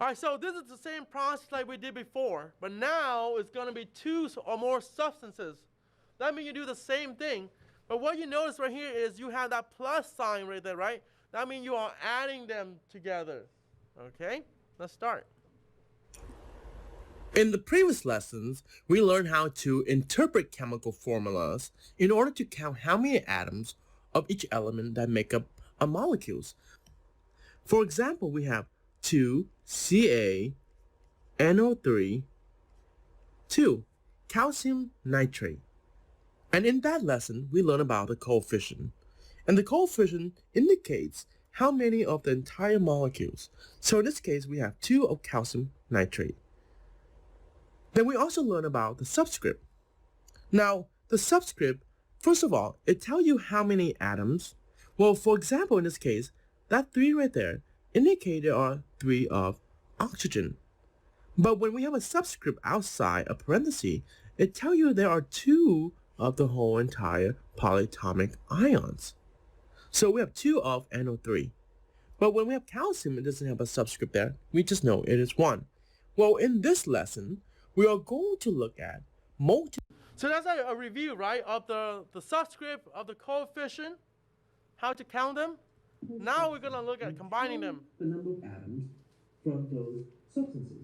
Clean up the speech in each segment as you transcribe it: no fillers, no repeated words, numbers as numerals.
All right, so this is the same process like we did before, but now it's going to be two or more substances. That means you do the same thing, but what you notice right here is you have that plus sign right there, right? That means you are adding them together. Okay, let's start. In the previous lessons, we learned how to interpret chemical formulas in order to count how many atoms of each element that make up a molecules. For example, we have 2CaNO3, 2 calcium nitrate. And in that lesson, we learned about the coefficient. And the coefficient indicates how many of the entire molecules. So in this case, we have 2 of calcium nitrate. Then we also learn about the subscript. Now, the subscript, first of all, it tells you how many atoms. Well, for example, in this case, that 3 right there indicate there are 3 of oxygen. But when we have a subscript outside a parenthesis, it tells you there are 2 of the whole entire polyatomic ions. So we have 2 of NO3. But when we have calcium, it doesn't have a subscript there. We just know it is 1. Well, in this lesson, we are going to look at multiple. So that's a review, right, of the subscript, of the coefficient, how to count them. Now we're going to look at combining them. The number of atoms from those substances.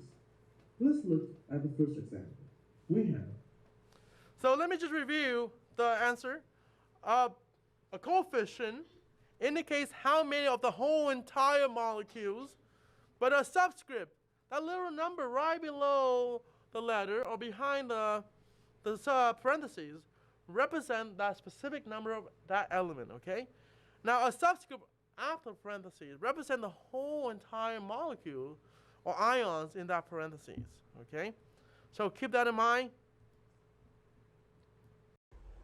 Let's look at the first example. We have. So let me just review the answer. A coefficient indicates how many of the whole entire molecules, but a subscript, that little number right below the letter or behind the parentheses, represent that specific number of that element, okay? Now a subscript after parentheses represent the whole entire molecule or ions in that parentheses, okay? So keep that in mind.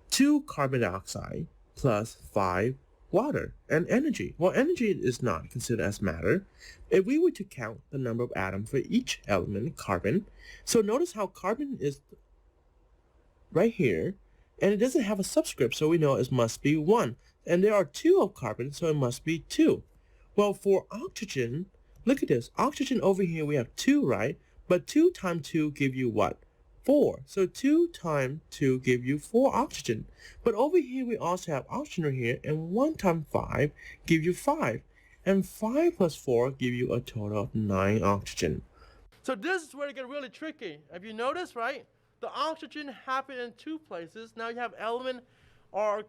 2 carbon dioxide plus 5 water and energy. Well, energy is not considered as matter. If we were to count the number of atoms for each element, carbon, so notice how carbon is right here, and it doesn't have a subscript, so we know it must be 1. And there are 2 of carbon, so it must be 2. Well, for oxygen, look at this. Oxygen over here, we have 2, right? But 2 times 2 give you what? 4. So 2 times 2 give you 4 oxygen. But over here, we also have oxygen right here, and 1 times 5 give you 5. And 5 plus 4 give you a total of 9 oxygen. So this is where it gets really tricky. Have you noticed, right? The oxygen happen in 2 places. Now you have element or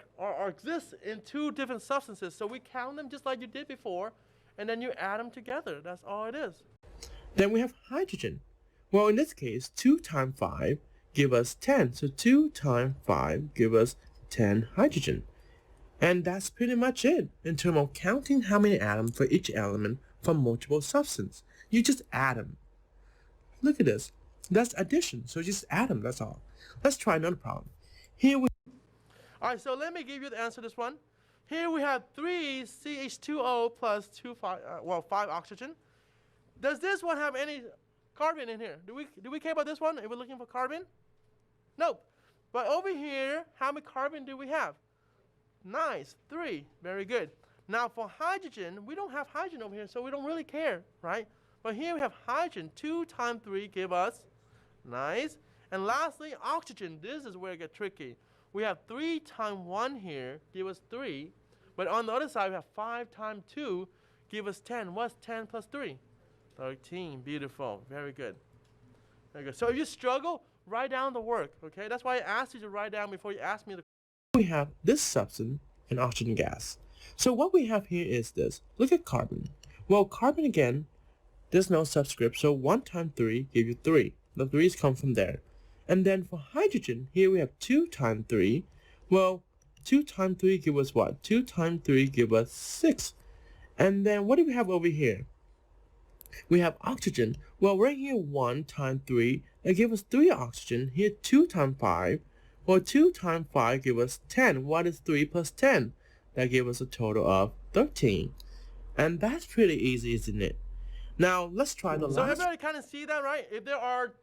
exist in 2 different substances. So we count them just like you did before, and then you add them together. That's all it is. Then we have hydrogen. Well, in this case, 2 times 5 give us 10. So 2 times 5 give us 10 hydrogen. And that's pretty much it in terms of counting how many atoms for each element from multiple substances. You just add them. Look at this. That's addition. So just add them. That's all. Let's try another problem. Here we. All right, so let me give you the answer to this one. Here we have 3 CH2O plus 5 oxygen. Does this one have any carbon in here? Do we care about this one if we're looking for carbon? Nope. But over here, how many carbon do we have? Nice, 3. Very good. Now for hydrogen, we don't have hydrogen over here, so we don't really care, right? But here we have hydrogen. 2 times 3 give us, nice. And lastly, oxygen. This is where it gets tricky. We have 3 times 1 here, give us 3. But on the other side, we have 5 times 2, give us 10. What's 10 plus 3? 13. Beautiful. Very good. Very good. So if you struggle, write down the work, okay? That's why I asked you to write down before you ask me the We have this substance and oxygen gas. So what we have here is this. Look at carbon. Well, carbon again, there's no subscript, so 1 times 3 give you 3. The 3's come from there. And then for hydrogen, here we have 2 times 3. Well, 2 times 3 give us what? 2 times 3 give us 6. And then what do we have over here? We have oxygen. Well, right here, 1 times 3, that gives us 3 oxygen. Here, 2 times 5. Well, 2 times 5 give us 10. What is 3 plus 10? That gives us a total of 13. And that's pretty easy, isn't it? Now, let's try the last. So everybody kind of see that, right? If there are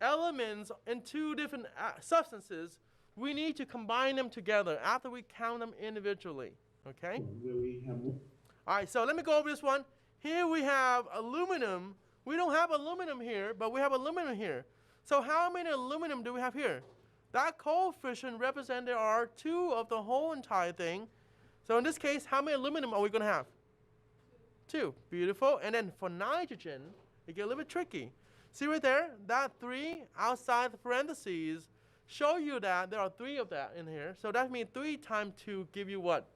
elements in 2 different substances, we need to combine them together after we count them individually, okay? All right, so let me go over this one. Here we have aluminum We don't have aluminum here, but we have aluminum here. So how many aluminum do we have here? That coefficient represents there are 2 of the whole entire thing. So in this case, how many aluminum are we going to have? 2. Beautiful. And then for nitrogen, it gets a little bit tricky. See right there? That 3 outside the parentheses show you that there are 3 of that in here. So that means 3 times 2 give you what?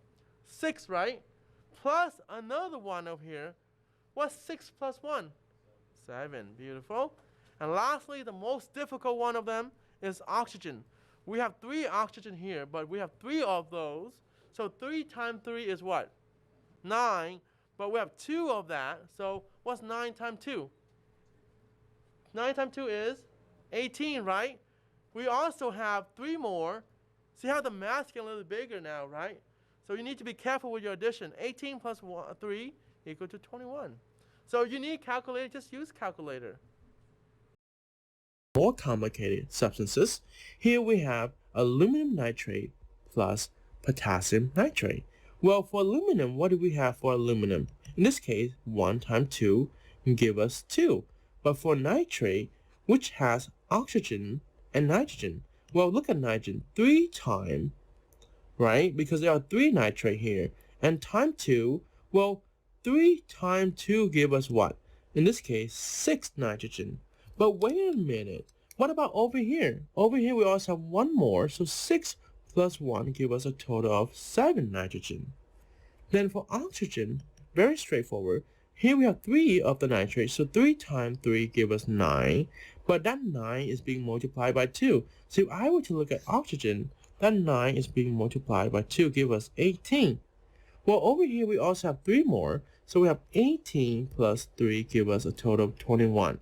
6, right? Plus another one over here. What's 6 plus 1? 7. Beautiful. And lastly, the most difficult one of them is oxygen. We have 3 oxygen here, but we have 3 of those. So 3 times 3 is what? 9. But we have 2 of that. So what's 9 times 2? 9 times 2 is 18, right? We also have 3 more. See how the math gets a little bigger now, right? So you need to be careful with your addition. 18 plus 3 equal to 21. So you need calculator, just use calculator. More complicated substances. Here we have aluminum nitrate plus potassium nitrate. Well, for aluminum, what do we have for aluminum? In this case, 1 times 2 give us 2. But for nitrate, which has oxygen and nitrogen, well, look at nitrogen, 3 times, right? Because there are 3 nitrate here. And times 2, well, 3 times 2 give us what? In this case, 6 nitrogen. But wait a minute. What about over here? Over here we also have 1 more. So 6 plus 1 give us a total of 7 nitrogen. Then for oxygen, very straightforward. Here we have 3 of the nitrate. So 3 times 3 give us 9. But that 9 is being multiplied by 2. So if I were to look at oxygen, that 9 is being multiplied by 2, give us 18. Well, over here we also have 3 more. So we have 18 plus 3 give us a total of 21.